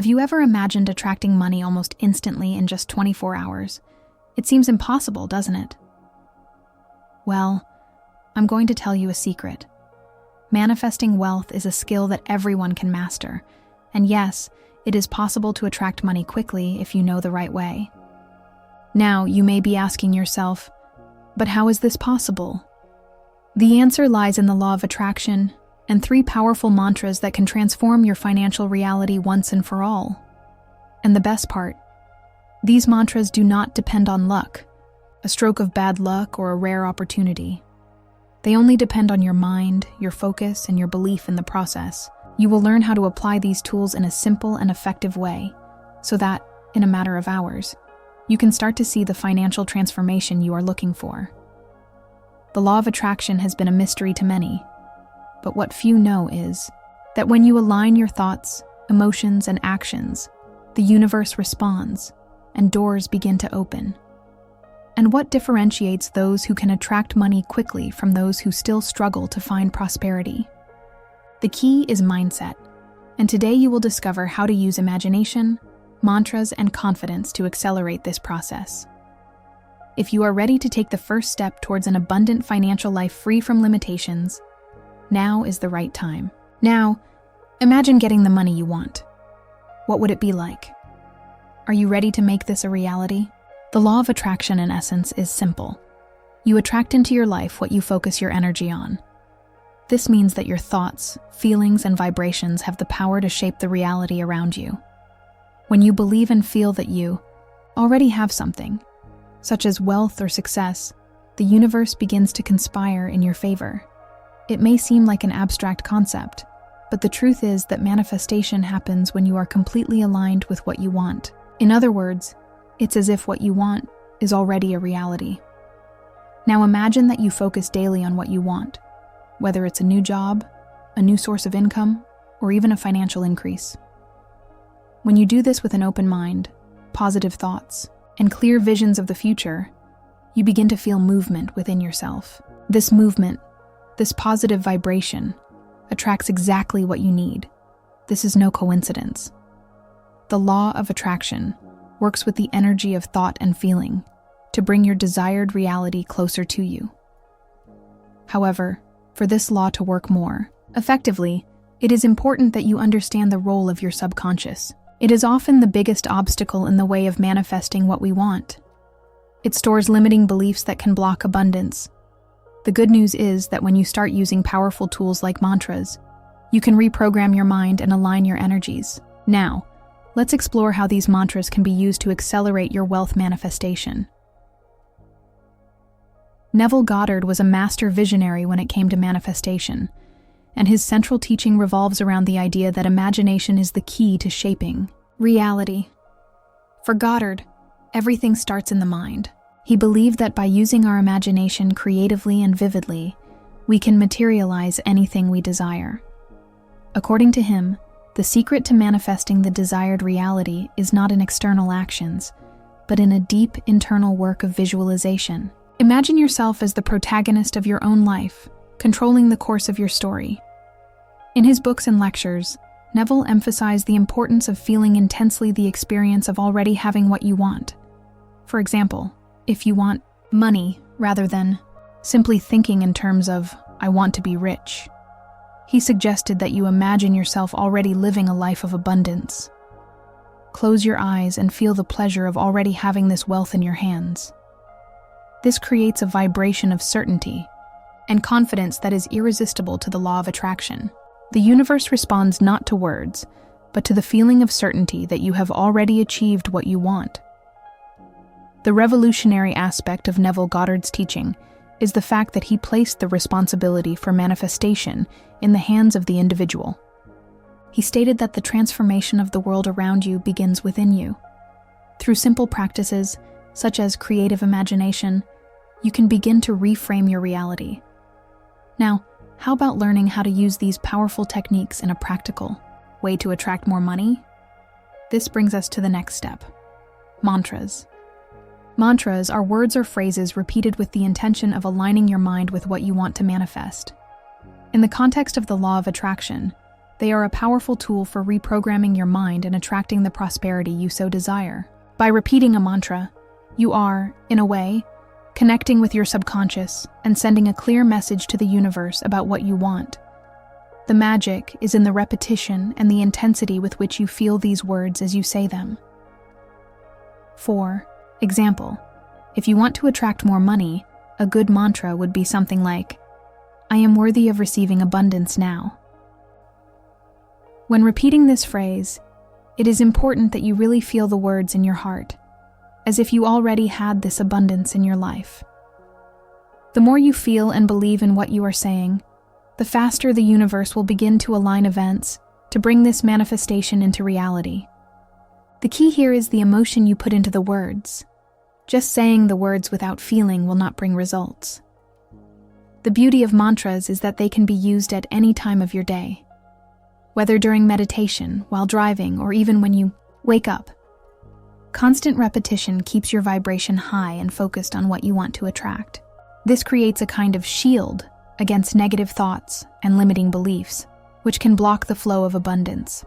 Have you ever imagined attracting money almost instantly in just 24 hours? It seems impossible, doesn't it? Well, I'm going to tell you a secret. Manifesting wealth is a skill that everyone can master. And yes, it is possible to attract money quickly if you know the right way. Now, you may be asking yourself, but how is this possible? The answer lies in the law of attraction and 3 powerful mantras that can transform your financial reality once and for all. And the best part, these mantras do not depend on luck, a stroke of bad luck or a rare opportunity. They only depend on your mind, your focus, and your belief in the process. You will learn how to apply these tools in a simple and effective way, so that, in a matter of hours, you can start to see the financial transformation you are looking for. The law of attraction has been a mystery to many, but what few know is that when you align your thoughts, emotions, and actions, the universe responds, and doors begin to open. And what differentiates those who can attract money quickly from those who still struggle to find prosperity? The key is mindset, and today you will discover how to use imagination, mantras, and confidence to accelerate this process. If you are ready to take the first step towards an abundant financial life free from limitations, now is the right time. Now, imagine getting the money you want. What would it be like? Are you ready to make this a reality? The law of attraction, in essence, is simple. You attract into your life what you focus your energy on. This means that your thoughts, feelings, and vibrations have the power to shape the reality around you. When you believe and feel that you already have something, such as wealth or success, the universe begins to conspire in your favor. It may seem like an abstract concept, but the truth is that manifestation happens when you are completely aligned with what you want. In other words, it's as if what you want is already a reality. Now imagine that you focus daily on what you want, whether it's a new job, a new source of income, or even a financial increase. When you do this with an open mind, positive thoughts, and clear visions of the future, you begin to feel movement within yourself. This movement, this positive vibration, attracts exactly what you need. This is no coincidence. The law of attraction works with the energy of thought and feeling to bring your desired reality closer to you. However, for this law to work more effectively, it is important that you understand the role of your subconscious. It is often the biggest obstacle in the way of manifesting what we want. It stores limiting beliefs that can block abundance. The good news is that when you start using powerful tools like mantras, you can reprogram your mind and align your energies. Now, let's explore how these mantras can be used to accelerate your wealth manifestation. Neville Goddard was a master visionary when it came to manifestation, and his central teaching revolves around the idea that imagination is the key to shaping reality. For Goddard, everything starts in the mind. He believed that by using our imagination creatively and vividly, we can materialize anything we desire. According to him, the secret to manifesting the desired reality is not in external actions, but in a deep internal work of visualization. Imagine yourself as the protagonist of your own life, controlling the course of your story. In his books and lectures, Neville emphasized the importance of feeling intensely the experience of already having what you want. For example, if you want money rather than simply thinking in terms of, I want to be rich, he suggested that you imagine yourself already living a life of abundance. Close your eyes and feel the pleasure of already having this wealth in your hands. This creates a vibration of certainty and confidence that is irresistible to the law of attraction. The universe responds not to words, but to the feeling of certainty that you have already achieved what you want. The revolutionary aspect of Neville Goddard's teaching is the fact that he placed the responsibility for manifestation in the hands of the individual. He stated that the transformation of the world around you begins within you. Through simple practices, such as creative imagination, you can begin to reframe your reality. Now, how about learning how to use these powerful techniques in a practical way to attract more money? This brings us to the next step: mantras. Mantras are words or phrases repeated with the intention of aligning your mind with what you want to manifest. In the context of the law of attraction, They are a powerful tool for reprogramming your mind and attracting the prosperity you so desire. By repeating a mantra, you are, in a way, connecting with your subconscious and sending a clear message to the universe about what you want. The magic is in the repetition and the intensity with which you feel these words as you say them. For example, if you want to attract more money, a good mantra would be something like, "I am worthy of receiving abundance now." When repeating this phrase, it is important that you really feel the words in your heart, as if you already had this abundance in your life. The more you feel and believe in what you are saying, the faster the universe will begin to align events to bring this manifestation into reality. The key here is the emotion you put into the words. Just saying the words without feeling will not bring results. The beauty of mantras is that they can be used at any time of your day, whether during meditation, while driving, or even when you wake up. Constant repetition keeps your vibration high and focused on what you want to attract. This creates a kind of shield against negative thoughts and limiting beliefs, which can block the flow of abundance.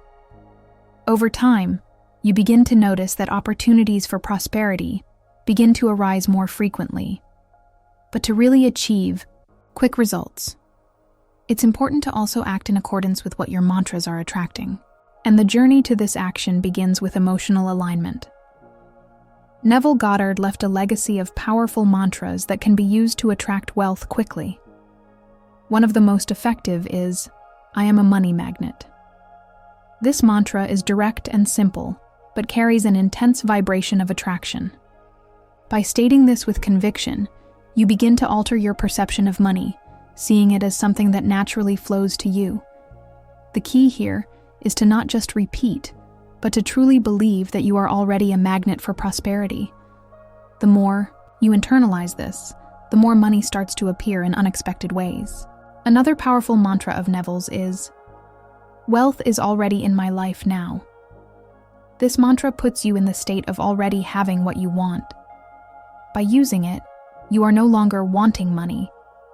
Over time, you begin to notice that opportunities for prosperity begin to arise more frequently. But to really achieve quick results, it's important to also act in accordance with what your mantras are attracting. And the journey to this action begins with emotional alignment. Neville Goddard left a legacy of powerful mantras that can be used to attract wealth quickly. One of the most effective is, "I am a money magnet." This mantra is direct and simple, but carries an intense vibration of attraction. By stating this with conviction, you begin to alter your perception of money, seeing it as something that naturally flows to you. The key here is to not just repeat, but to truly believe that you are already a magnet for prosperity. The more you internalize this, the more money starts to appear in unexpected ways. Another powerful mantra of Neville's is, "Wealth is already in my life now." This mantra puts you in the state of already having what you want. By using it, you are no longer wanting money.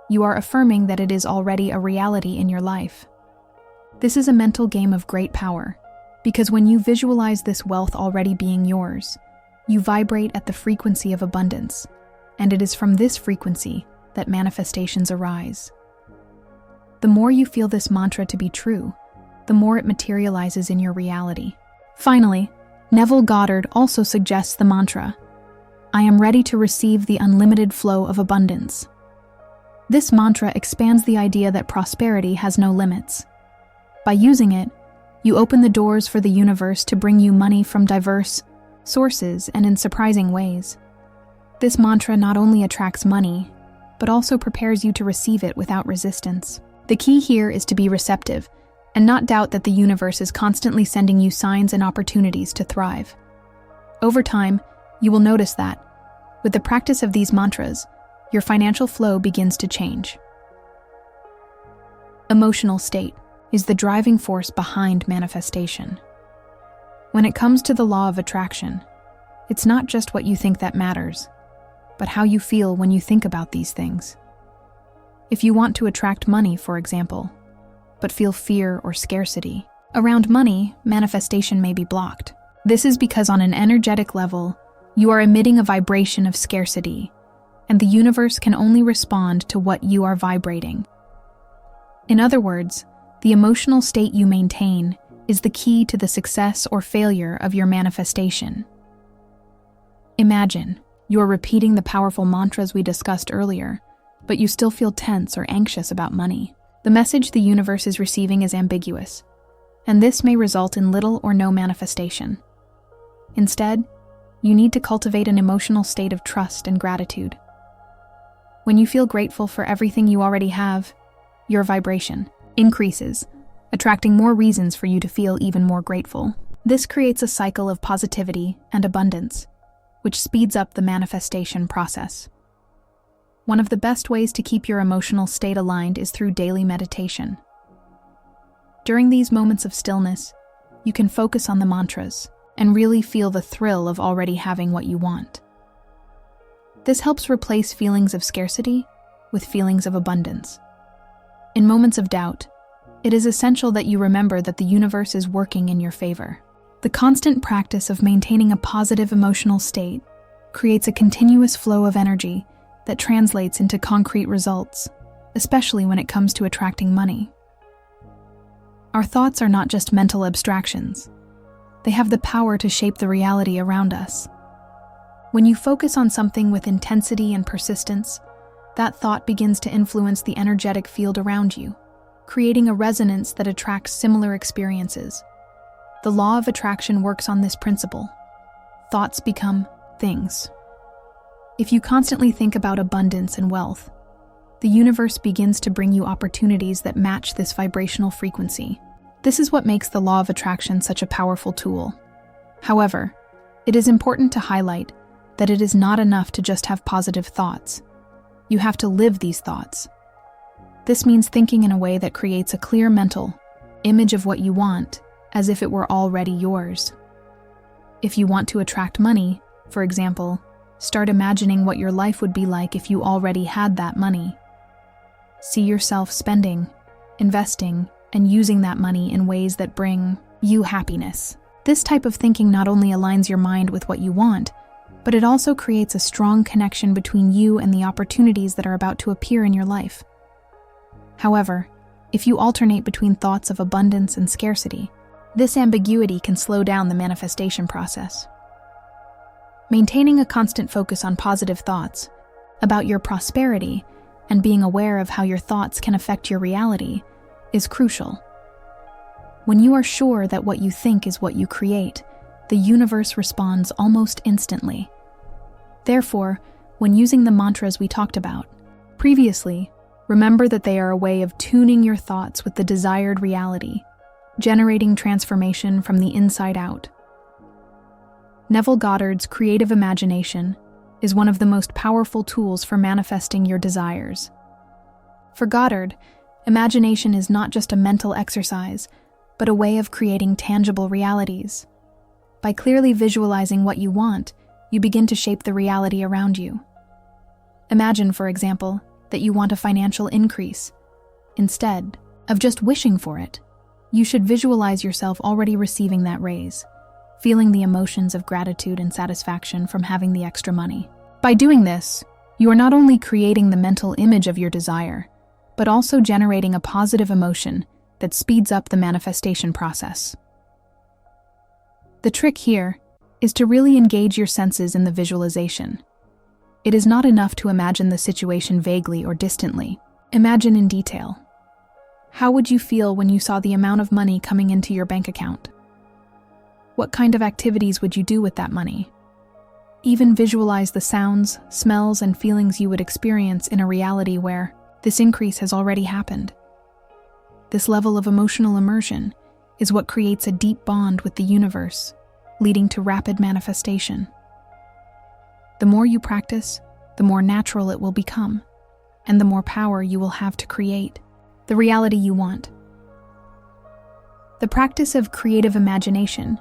You are affirming that it is already a reality in your life. This is a mental game of great power, because when you visualize this wealth already being yours, you vibrate at the frequency of abundance, and it is from this frequency that manifestations arise. The more you feel this mantra to be true, the more it materializes in your reality. Finally, Neville Goddard also suggests the mantra, "I am ready to receive the unlimited flow of abundance." This mantra expands the idea that prosperity has no limits. By using it, you open the doors for the universe to bring you money from diverse sources and in surprising ways. This mantra not only attracts money, but also prepares you to receive it without resistance. The key here is to be receptive and not doubt that the universe is constantly sending you signs and opportunities to thrive. Over time, you will notice that, with the practice of these mantras, your financial flow begins to change. Emotional state is the driving force behind manifestation. When it comes to the law of attraction, it's not just what you think that matters, but how you feel when you think about these things. If you want to attract money, for example, but feel fear or scarcity around money, manifestation may be blocked. This is because on an energetic level, you are emitting a vibration of scarcity, and the universe can only respond to what you are vibrating. In other words, the emotional state you maintain is the key to the success or failure of your manifestation. Imagine you're repeating the powerful mantras we discussed earlier, but you still feel tense or anxious about money. The message the universe is receiving is ambiguous, and this may result in little or no manifestation. Instead, you need to cultivate an emotional state of trust and gratitude. When you feel grateful for everything you already have, your vibration increases, attracting more reasons for you to feel even more grateful. This creates a cycle of positivity and abundance, which speeds up the manifestation process. One of the best ways to keep your emotional state aligned is through daily meditation. During these moments of stillness, you can focus on the mantras and really feel the thrill of already having what you want. This helps replace feelings of scarcity with feelings of abundance. In moments of doubt, it is essential that you remember that the universe is working in your favor. The constant practice of maintaining a positive emotional state creates a continuous flow of energy that translates into concrete results, especially when it comes to attracting money. Our thoughts are not just mental abstractions. They have the power to shape the reality around us. When you focus on something with intensity and persistence, that thought begins to influence the energetic field around you, creating a resonance that attracts similar experiences. The law of attraction works on this principle. Thoughts become things. If you constantly think about abundance and wealth, the universe begins to bring you opportunities that match this vibrational frequency. This is what makes the law of attraction such a powerful tool. However, it is important to highlight that it is not enough to just have positive thoughts. You have to live these thoughts. This means thinking in a way that creates a clear mental image of what you want, as if it were already yours. If you want to attract money, for example, start imagining what your life would be like if you already had that money. See yourself spending, investing, and using that money in ways that bring you happiness. This type of thinking not only aligns your mind with what you want, but it also creates a strong connection between you and the opportunities that are about to appear in your life. However, if you alternate between thoughts of abundance and scarcity, this ambiguity can slow down the manifestation process. Maintaining a constant focus on positive thoughts about your prosperity and being aware of how your thoughts can affect your reality is crucial. When you are sure that what you think is what you create, the universe responds almost instantly. Therefore, when using the mantras we talked about previously, remember that they are a way of tuning your thoughts with the desired reality, generating transformation from the inside out. Neville Goddard's creative imagination is one of the most powerful tools for manifesting your desires. For Goddard, imagination is not just a mental exercise, but a way of creating tangible realities. By clearly visualizing what you want, you begin to shape the reality around you. Imagine, for example, that you want a financial increase. Instead of just wishing for it, you should visualize yourself already receiving that raise, feeling the emotions of gratitude and satisfaction from having the extra money. By doing this, you are not only creating the mental image of your desire, but also generating a positive emotion that speeds up the manifestation process. The trick here is to really engage your senses in the visualization. It is not enough to imagine the situation vaguely or distantly. Imagine in detail. How would you feel when you saw the amount of money coming into your bank account? What kind of activities would you do with that money? Even visualize the sounds, smells, and feelings you would experience in a reality where this increase has already happened. This level of emotional immersion is what creates a deep bond with the universe, leading to rapid manifestation. The more you practice, the more natural it will become, and the more power you will have to create the reality you want. The practice of creative imagination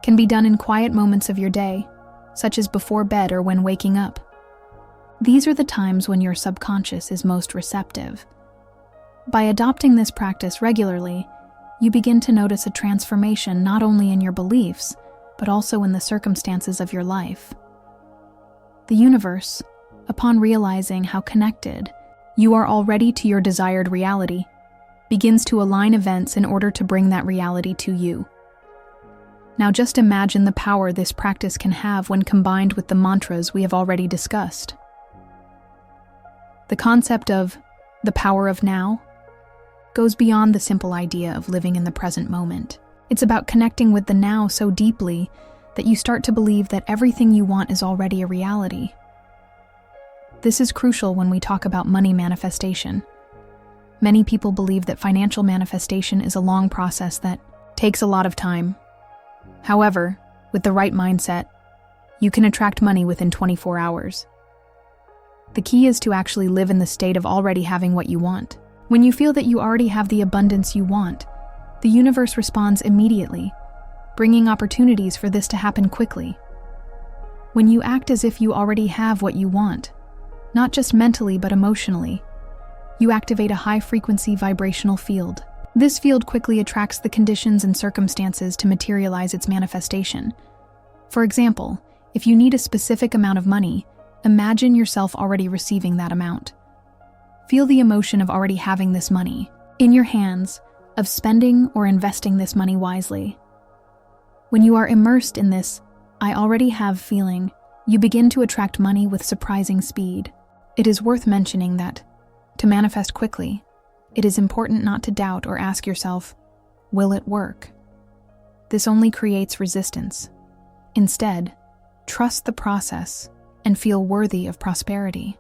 can be done in quiet moments of your day, such as before bed or when waking up. These are the times when your subconscious is most receptive. By adopting this practice regularly, you begin to notice a transformation not only in your beliefs, but also in the circumstances of your life. The universe, upon realizing how connected you are already to your desired reality, begins to align events in order to bring that reality to you. Now just imagine the power this practice can have when combined with the mantras we have already discussed. The concept of the power of now goes beyond the simple idea of living in the present moment. It's about connecting with the now so deeply that you start to believe that everything you want is already a reality. This is crucial when we talk about money manifestation. Many people believe that financial manifestation is a long process that takes a lot of time. However, with the right mindset, you can attract money within 24 hours. The key is to actually live in the state of already having what you want. When you feel that you already have the abundance you want, the universe responds immediately, bringing opportunities for this to happen quickly. When you act as if you already have what you want, not just mentally but emotionally, you activate a high-frequency vibrational field. This field quickly attracts the conditions and circumstances to materialize its manifestation. For example, if you need a specific amount of money, imagine yourself already receiving that amount. Feel the emotion of already having this money in your hands, of spending or investing this money wisely. When you are immersed in this "I already have" feeling, you begin to attract money with surprising speed. It is worth mentioning that, to manifest quickly, it is important not to doubt or ask yourself, "Will it work?" This only creates resistance. Instead, trust the process and feel worthy of prosperity.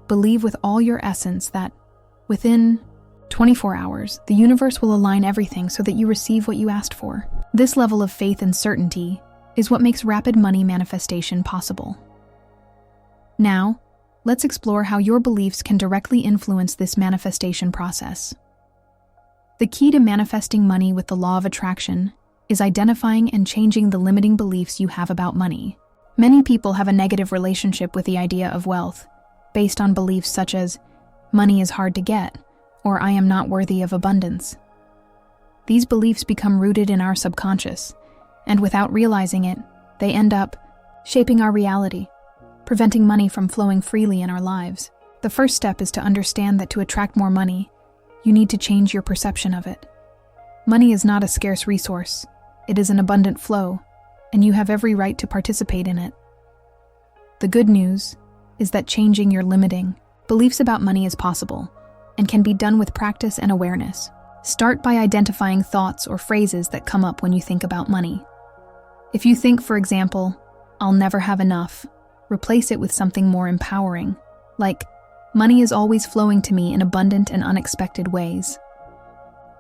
Believe with all your essence that, within 24 hours, the universe will align everything so that you receive what you asked for. This level of faith and certainty is what makes rapid money manifestation possible. Now, let's explore how your beliefs can directly influence this manifestation process. The key to manifesting money with the law of attraction is identifying and changing the limiting beliefs you have about money. Many people have a negative relationship with the idea of wealth, based on beliefs such as, "Money is hard to get," or "I am not worthy of abundance." These beliefs become rooted in our subconscious, and without realizing it, they end up shaping our reality, preventing money from flowing freely in our lives. The first step is to understand that to attract more money, you need to change your perception of it. Money is not a scarce resource, it is an abundant flow, and you have every right to participate in it. The good news is that changing your limiting beliefs about money is possible, and can be done with practice and awareness. Start by identifying thoughts or phrases that come up when you think about money. If you think, for example, "I'll never have enough," replace it with something more empowering, like, "Money is always flowing to me in abundant and unexpected ways."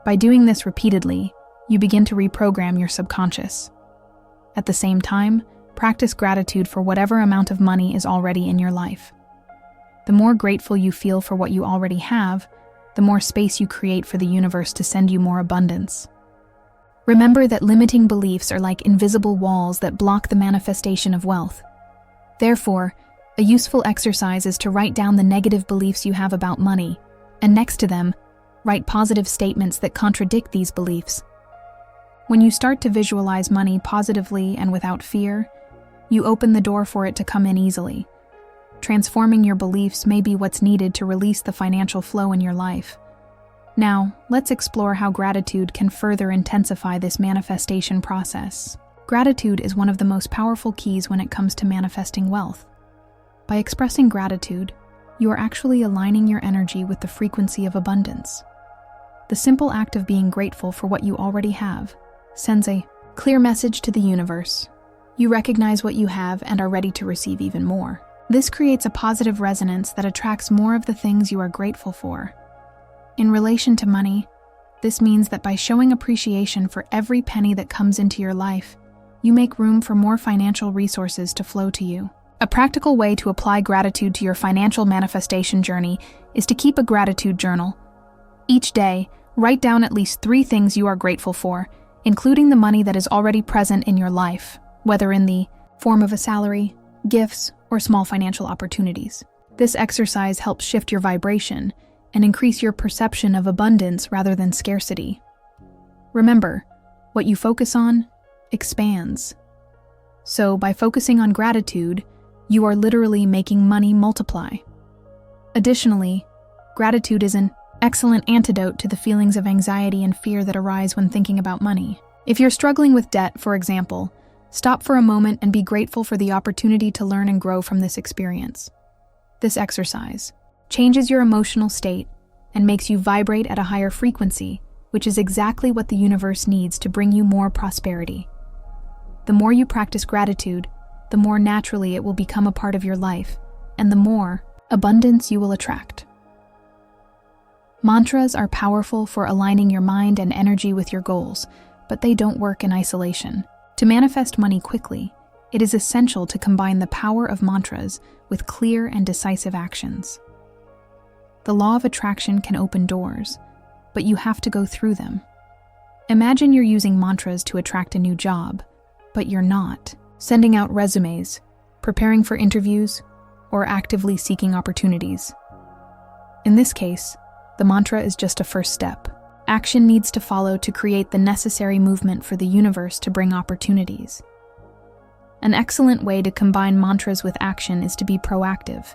By doing this repeatedly, you begin to reprogram your subconscious. At the same time, practice gratitude for whatever amount of money is already in your life. The more grateful you feel for what you already have, the more space you create for the universe to send you more abundance. Remember that limiting beliefs are like invisible walls that block the manifestation of wealth. Therefore, a useful exercise is to write down the negative beliefs you have about money, and next to them, write positive statements that contradict these beliefs. When you start to visualize money positively and without fear, you open the door for it to come in easily. Transforming your beliefs may be what's needed to release the financial flow in your life. Now, let's explore how gratitude can further intensify this manifestation process. Gratitude is one of the most powerful keys when it comes to manifesting wealth. By expressing gratitude, you are actually aligning your energy with the frequency of abundance. The simple act of being grateful for what you already have sends a clear message to the universe. You recognize what you have and are ready to receive even more. This creates a positive resonance that attracts more of the things you are grateful for. In relation to money, this means that by showing appreciation for every penny that comes into your life, you make room for more financial resources to flow to you. A practical way to apply gratitude to your financial manifestation journey is to keep a gratitude journal. Each day, write down at least 3 things you are grateful for, including the money that is already present in your life, whether in the form of a salary, gifts, or small financial opportunities. This exercise helps shift your vibration and increase your perception of abundance rather than scarcity. Remember, what you focus on expands. So, by focusing on gratitude, you are literally making money multiply. Additionally, gratitude is an excellent antidote to the feelings of anxiety and fear that arise when thinking about money. If you're struggling with debt, for example, stop for a moment and be grateful for the opportunity to learn and grow from this experience. This exercise changes your emotional state and makes you vibrate at a higher frequency, which is exactly what the universe needs to bring you more prosperity. The more you practice gratitude, the more naturally it will become a part of your life, and the more abundance you will attract. Mantras are powerful for aligning your mind and energy with your goals, but they don't work in isolation. To manifest money quickly, it is essential to combine the power of mantras with clear and decisive actions. The law of attraction can open doors, but you have to go through them. Imagine you're using mantras to attract a new job, but you're not sending out resumes, preparing for interviews, or actively seeking opportunities. In this case, the mantra is just a first step. Action needs to follow to create the necessary movement for the universe to bring opportunities. An excellent way to combine mantras with action is to be proactive.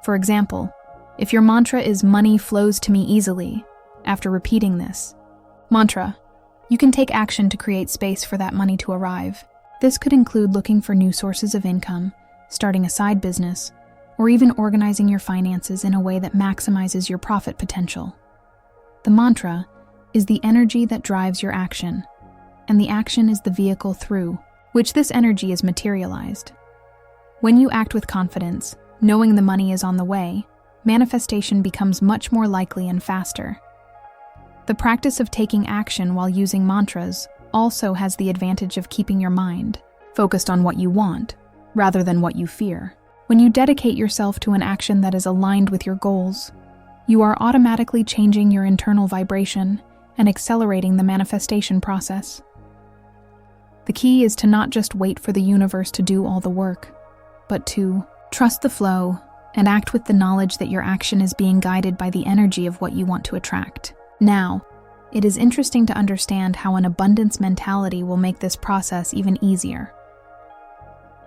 For example, if your mantra is "money flows to me easily," after repeating this mantra, you can take action to create space for that money to arrive. This could include looking for new sources of income, starting a side business, or even organizing your finances in a way that maximizes your profit potential. The mantra is the energy that drives your action, and the action is the vehicle through which this energy is materialized. When you act with confidence, knowing the money is on the way, manifestation becomes much more likely and faster. The practice of taking action while using mantras also has the advantage of keeping your mind focused on what you want, rather than what you fear. When you dedicate yourself to an action that is aligned with your goals, you are automatically changing your internal vibration and accelerating the manifestation process. The key is to not just wait for the universe to do all the work, but to trust the flow and act with the knowledge that your action is being guided by the energy of what you want to attract. Now, it is interesting to understand how an abundance mentality will make this process even easier.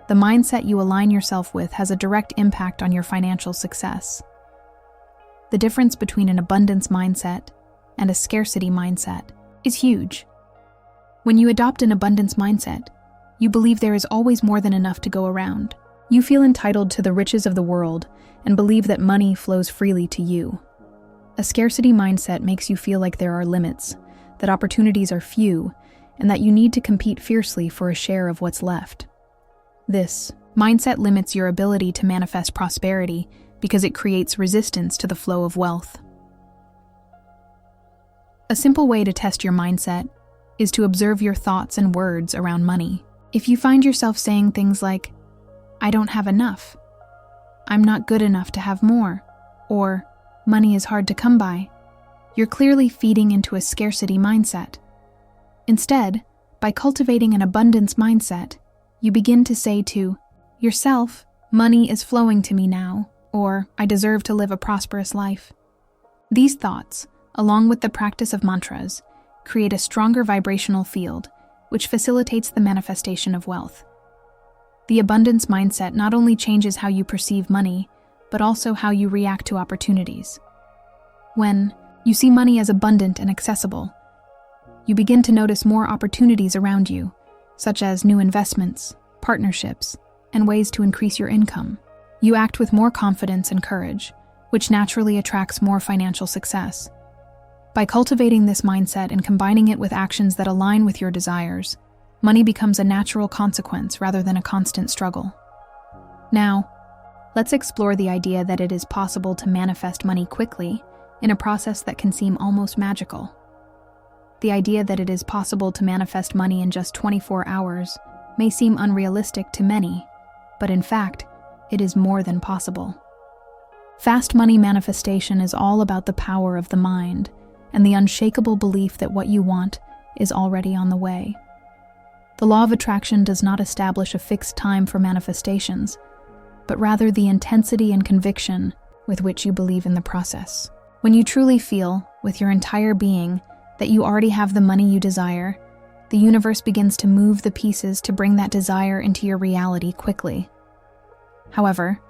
The mindset you align yourself with has a direct impact on your financial success. The difference between an abundance mindset and a scarcity mindset is huge. When you adopt an abundance mindset, you believe there is always more than enough to go around. You feel entitled to the riches of the world and believe that money flows freely to you. A scarcity mindset makes you feel like there are limits, that opportunities are few, and that you need to compete fiercely for a share of what's left. This mindset limits your ability to manifest prosperity because it creates resistance to the flow of wealth. A simple way to test your mindset is to observe your thoughts and words around money. If you find yourself saying things like, "I don't have enough," "I'm not good enough to have more," or "money is hard to come by," you're clearly feeding into a scarcity mindset. Instead, by cultivating an abundance mindset, you begin to say to yourself, "Money is flowing to me now," or "I deserve to live a prosperous life." These thoughts, along with the practice of mantras, create a stronger vibrational field, which facilitates the manifestation of wealth. The abundance mindset not only changes how you perceive money, but also how you react to opportunities. When you see money as abundant and accessible, you begin to notice more opportunities around you, such as new investments, partnerships, and ways to increase your income. You act with more confidence and courage, which naturally attracts more financial success. By cultivating this mindset and combining it with actions that align with your desires, money becomes a natural consequence rather than a constant struggle. Now, let's explore the idea that it is possible to manifest money quickly in a process that can seem almost magical. The idea that it is possible to manifest money in just 24 hours may seem unrealistic to many, but in fact, it is more than possible. Fast money manifestation is all about the power of the mind and the unshakable belief that what you want is already on the way. The law of attraction does not establish a fixed time for manifestations, but rather the intensity and conviction with which you believe in the process. When you truly feel, with your entire being, that you already have the money you desire, the universe begins to move the pieces to bring that desire into your reality quickly. However,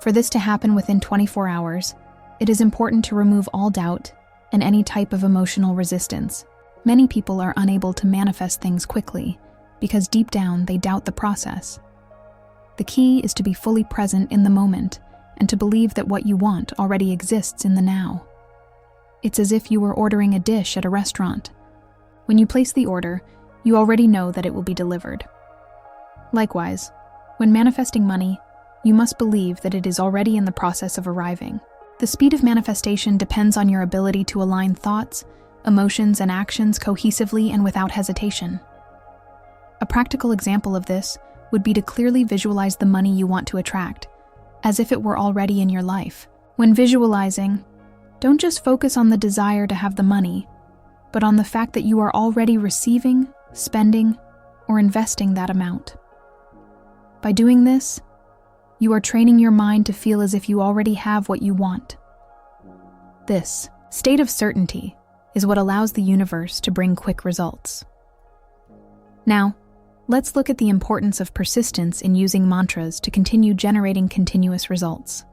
for this to happen within 24 hours, it is important to remove all doubt and any type of emotional resistance. Many people are unable to manifest things quickly because deep down they doubt the process. The key is to be fully present in the moment and to believe that what you want already exists in the now. It's as if you were ordering a dish at a restaurant. When you place the order, you already know that it will be delivered. Likewise, when manifesting money, you must believe that it is already in the process of arriving. The speed of manifestation depends on your ability to align thoughts, emotions, and actions cohesively and without hesitation. A practical example of this would be to clearly visualize the money you want to attract, as if it were already in your life. When visualizing, don't just focus on the desire to have the money, but on the fact that you are already receiving, spending, or investing that amount. By doing this, you are training your mind to feel as if you already have what you want. This state of certainty is what allows the universe to bring quick results. Now, let's look at the importance of persistence in using mantras to continue generating continuous results.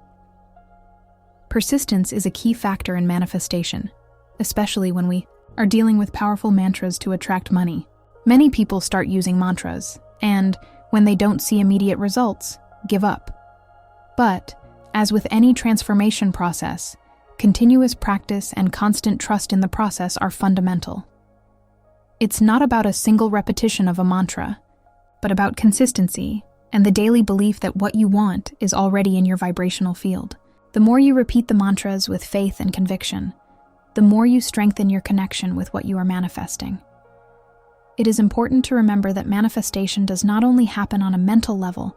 Persistence is a key factor in manifestation, especially when we are dealing with powerful mantras to attract money. Many people start using mantras, and when they don't see immediate results, give up. But, as with any transformation process, continuous practice and constant trust in the process are fundamental. It's not about a single repetition of a mantra, but about consistency and the daily belief that what you want is already in your vibrational field. The more you repeat the mantras with faith and conviction, the more you strengthen your connection with what you are manifesting. It is important to remember that manifestation does not only happen on a mental level,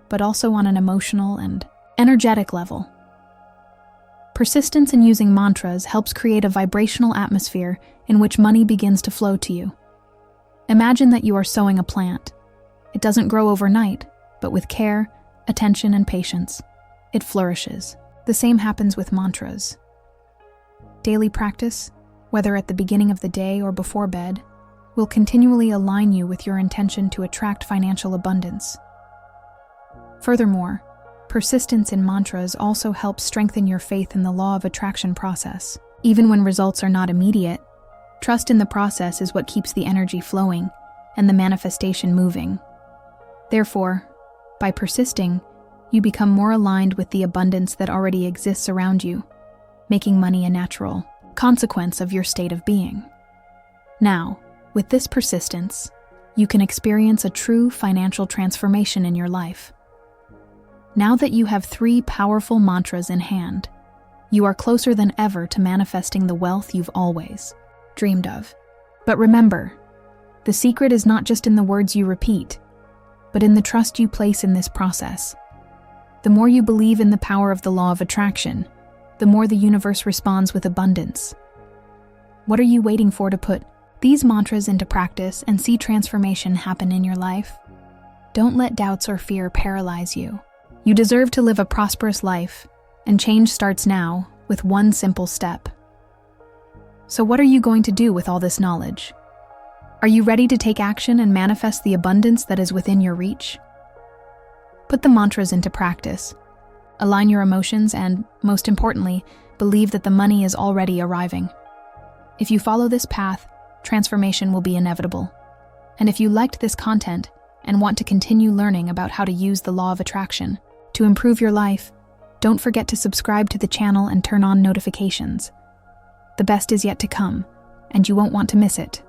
but also on an emotional and energetic level. Persistence in using mantras helps create a vibrational atmosphere in which money begins to flow to you. Imagine that you are sowing a plant. It doesn't grow overnight, but with care, attention, and patience, it flourishes. The same happens with mantras. Daily practice, whether at the beginning of the day or before bed, will continually align you with your intention to attract financial abundance. Furthermore, persistence in mantras also helps strengthen your faith in the law of attraction process. Even when results are not immediate, trust in the process is what keeps the energy flowing and the manifestation moving. Therefore, by persisting, you become more aligned with the abundance that already exists around you, making money a natural consequence of your state of being. Now, with this persistence, you can experience a true financial transformation in your life. Now that you have 3 powerful mantras in hand, you are closer than ever to manifesting the wealth you've always dreamed of. But remember, the secret is not just in the words you repeat, but in the trust you place in this process. The more you believe in the power of the law of attraction, the more the universe responds with abundance. What are you waiting for to put these mantras into practice and see transformation happen in your life? Don't let doubts or fear paralyze you. You deserve to live a prosperous life, and change starts now with one simple step. So what are you going to do with all this knowledge? Are you ready to take action and manifest the abundance that is within your reach? Put the mantras into practice. Align your emotions and, most importantly, believe that the money is already arriving. If you follow this path, transformation will be inevitable. And if you liked this content and want to continue learning about how to use the law of attraction to improve your life, don't forget to subscribe to the channel and turn on notifications. The best is yet to come, and you won't want to miss it.